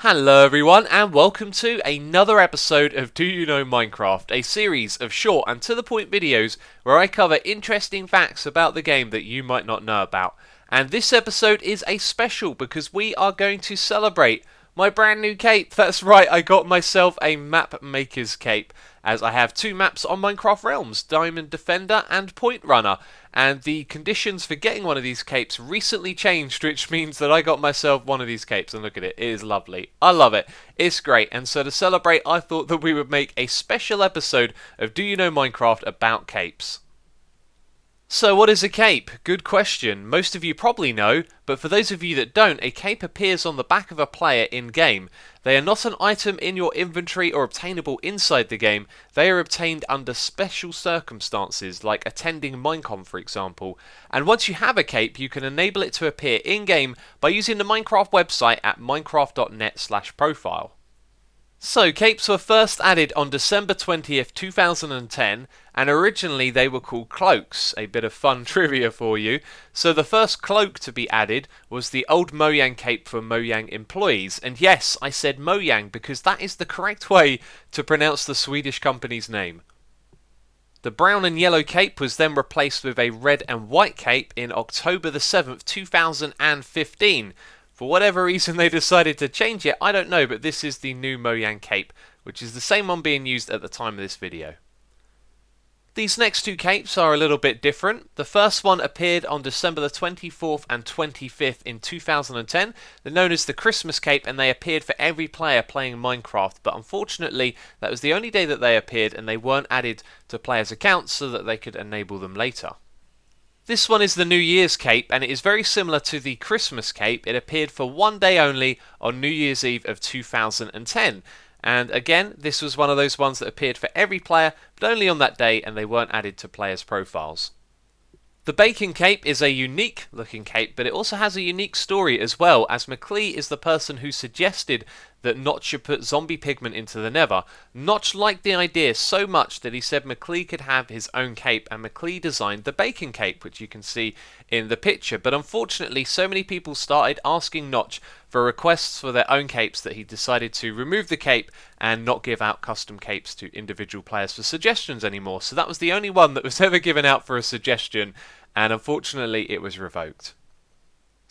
Hello everyone and welcome to another episode of Do You Know Minecraft, a series of short and to the point videos where I cover interesting facts about the game that you might not know about. And this episode is a special because we are going to celebrate my brand new cape. That's right, I got myself a map maker's cape, as I have two maps on Minecraft Realms, Diamond Defender and Point Runner. And the conditions for getting one of these capes recently changed, which means that I got myself one of these capes, and look at it, it is lovely. I love it, it's great, and so to celebrate I thought that we would make a special episode of Do You Know Minecraft about capes. So what is a cape? Good question. Most of you probably know, but for those of you that don't, a cape appears on the back of a player in-game. They are not an item in your inventory or obtainable inside the game. They are obtained under special circumstances, like attending MINECON for example. And once you have a cape, you can enable it to appear in-game by using the Minecraft website at minecraft.net/profile. So, capes were first added on December 20th, 2010, and originally they were called cloaks. A bit of fun trivia for you. So the first cloak to be added was the old MOJANG cape for MOJANG employees. And yes, I said MOJANG because that is the correct way to pronounce the Swedish company's name. The brown and yellow cape was then replaced with a red and white cape in October the 7th, 2015. For whatever reason they decided to change it, I don't know, but this is the new MOJANG cape, which is the same one being used at the time of this video. These next two capes are a little bit different. The first one appeared on December the 24th and 25th in 2010. They're known as the Christmas cape, and they appeared for every player playing Minecraft, but unfortunately that was the only day that they appeared and they weren't added to players' accounts so that they could enable them later. This one is the New Year's cape, and it is very similar to the Christmas cape. It appeared for one day only on New Year's Eve of 2010. And again, this was one of those ones that appeared for every player, but only on that day, and they weren't added to players' profiles. The bacon cape is a unique looking cape, but it also has a unique story as well, as McLeay is the person who suggested that Notch should put zombie pigment into the nether. Notch liked the idea so much that he said McLeay could have his own cape, and McLeay designed the bacon cape, which you can see in the picture. But unfortunately, so many people started asking Notch for requests for their own capes that he decided to remove the cape and not give out custom capes to individual players for suggestions anymore. So that was the only one that was ever given out for a suggestion, and unfortunately it was revoked.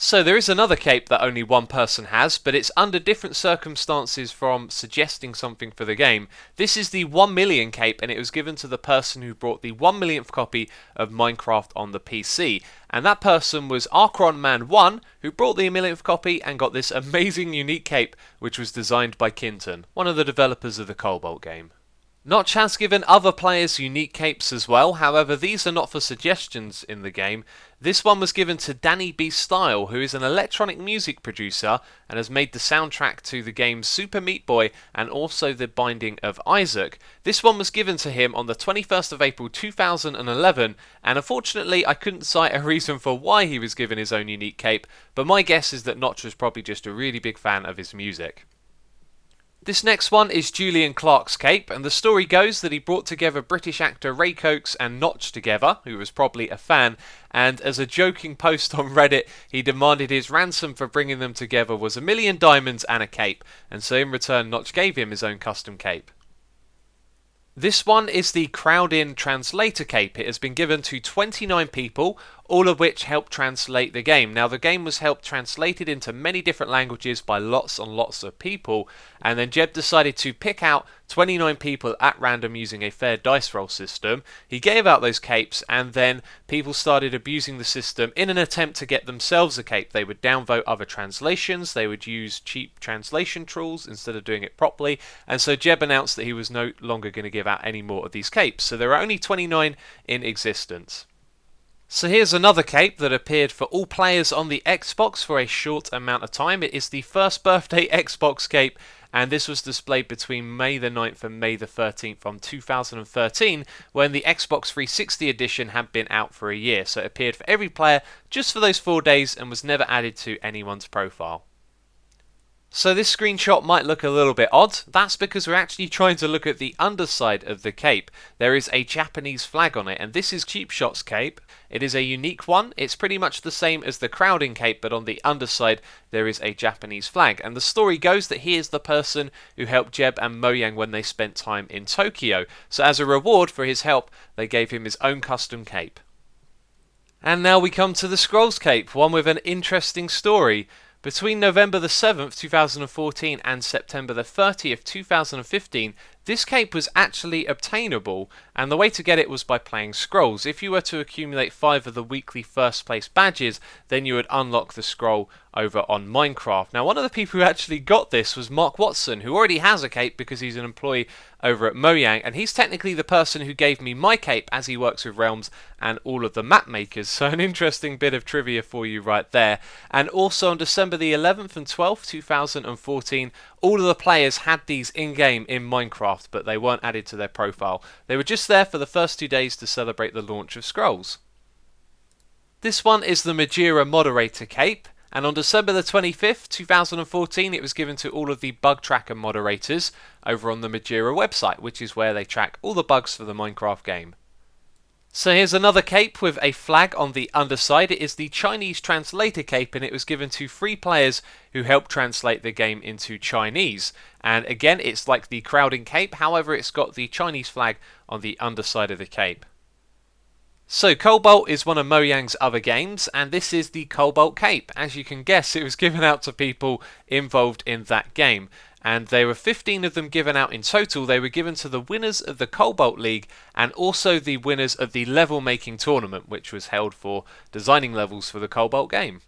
So there is another cape that only one person has, but it's under different circumstances from suggesting something for the game. This is the 1 million cape, and it was given to the person who brought the 1 millionth copy of Minecraft on the PC. And that person was Archronman1, who brought the 1 millionth copy and got this amazing unique cape, which was designed by Kinton, one of the developers of the COBALT game. Notch has given other players unique capes as well, however these are not for suggestions in the game. This one was given to DANNYBSTYLE'S, who is an electronic music producer and has made the soundtrack to the games Super Meat Boy and also The Binding of Isaac. This one was given to him on the 21st of April 2011, and unfortunately I couldn't cite a reason for why he was given his own unique cape, but my guess is that Notch was probably just a really big fan of his music. This next one is Julian Clark's cape, and the story goes that he brought together British actor Ray Coates and Notch together, who was probably a fan, and as a joking post on Reddit, he demanded his ransom for bringing them together was 1 million diamonds and a cape, and so in return Notch gave him his own custom cape. This one is the CROWDIN translator cape. It has been given to 29 people, all of which helped translate the game. Now the game was helped translated into many different languages by lots and lots of people, and then Jeb decided to pick out 29 people at random using a fair dice roll system. He gave out those capes, and then people started abusing the system in an attempt to get themselves a cape. They would downvote other translations, they would use cheap translation tools instead of doing it properly, and so Jeb announced that he was no longer going to give out any more of these capes. So there are only 29 in existence. So here's another cape that appeared for all players on the Xbox for a short amount of time. It is the first birthday Xbox cape, and this was displayed between May the 9th and May the 13th from 2013, when the Xbox 360 edition had been out for a year. So it appeared for every player just for those 4 days and was never added to anyone's profile. So this screenshot might look a little bit odd. That's because we're actually trying to look at the underside of the cape. There is a Japanese flag on it, and this is CHEAPSHOT'S cape. It is a unique one. It's pretty much the same as the CROWDIN cape, but on the underside there is a Japanese flag. And the story goes that he is the person who helped Jeb and Mojang when they spent time in Tokyo. So as a reward for his help, they gave him his own custom cape. And now we come to the Scrolls cape, one with an interesting story. Between November the 7th, 2014 and September the 30th, 2015, this cape was actually obtainable, and the way to get it was by playing Scrolls. If you were to accumulate 5 of the weekly first place badges, then you would unlock the scroll over on Minecraft. Now, one of the people who actually got this was Mark Watson, who already has a cape because he's an employee over at Mojang, and he's technically the person who gave me my cape, as he works with Realms and all of the map makers. So an interesting bit of trivia for you right there. And also on December the 11th and 12th, 2014, all of the players had these in-game in Minecraft, but they weren't added to their profile. They were just there for the first 2 days to celebrate the launch of Scrolls. This one is the MOJIRA Moderator cape, and on December the 25th, 2014, it was given to all of the bug tracker moderators over on the MOJIRA website, which is where they track all the bugs for the Minecraft game. So here's another cape with a flag on the underside. It is the Chinese translator cape, and it was given to 3 players who helped translate the game into Chinese. And again, it's like the CROWDIN cape, however it's got the Chinese flag on the underside of the cape. So COBALT is one of Mojang's other games, and this is the COBALT cape. As you can guess, it was given out to people involved in that game. And there were 15 of them given out in total. They were given to the winners of the COBALT League and also the winners of the level making tournament, which was held for designing levels for the COBALT game.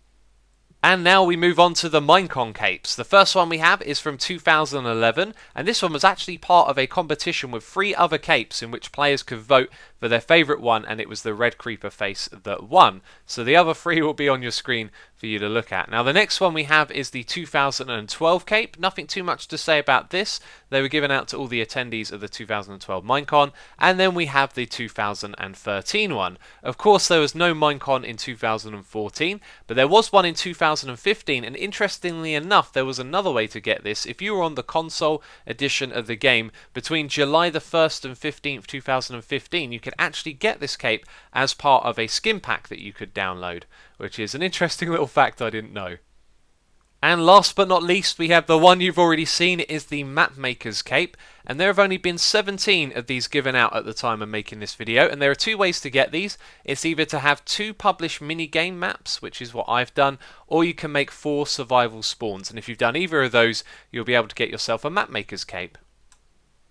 And now we move on to the MINECON capes. The first one we have is from 2011, and this one was actually part of a competition with 3 other capes in which players could vote for their favourite one, and it was the red creeper face that won. So the other 3 will be on your screen for you to look at. Now the next one we have is the 2012 cape. Nothing too much to say about this. They were given out to all the attendees of the 2012 MINECON, and then we have the 2013 one. Of course there was no MINECON in 2014, but there was one in 2015, and interestingly enough there was another way to get this. If you were on the console edition of the game between July the 1st and 15th, 2015, you could actually get this cape as part of a skin pack that you could download, which is an interesting little fact I didn't know. And last but not least, we have the one you've already seen. It is the Map Maker's cape, and there have only been 17 of these given out at the time of making this video, and there are 2 ways to get these. It's either to have 2 published mini-game maps, which is what I've done, or you can make 4 survival spawns, and if you've done either of those, you'll be able to get yourself a Map Maker's cape.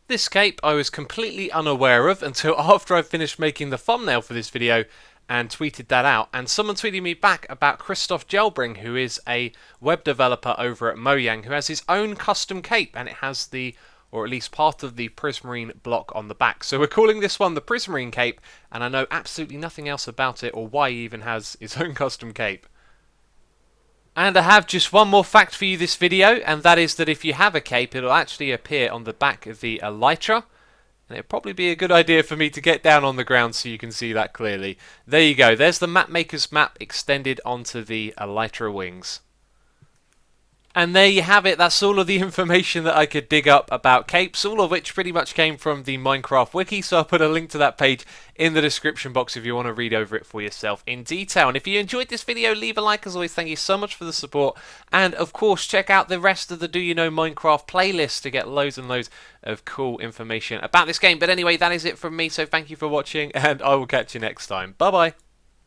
This cape I was completely unaware of until after I finished making the thumbnail for this video and tweeted that out, and someone tweeted me back about Christoph Gelbring, who is a web developer over at Mojang, who has his own custom cape, and it has the, or at least part of the Prismarine block on the back. So we're calling this one the Prismarine cape, and I know absolutely nothing else about it or why he even has his own custom cape. And I have just one more fact for you this video, and that is that if you have a cape, it'll actually appear on the back of the elytra. And it'd probably be a good idea for me to get down on the ground so you can see that clearly. There you go, there's the Map Maker's map extended onto the elytra wings. And there you have it, that's all of the information that I could dig up about capes, all of which pretty much came from the Minecraft wiki, so I'll put a link to that page in the description box if you want to read over it for yourself in detail. And if you enjoyed this video, leave a like. As always, thank you so much for the support, and of course check out the rest of the Do You Know Minecraft playlist to get loads and loads of cool information about this game. But anyway, that is it from me, so thank you for watching, and I will catch you next time. Bye bye.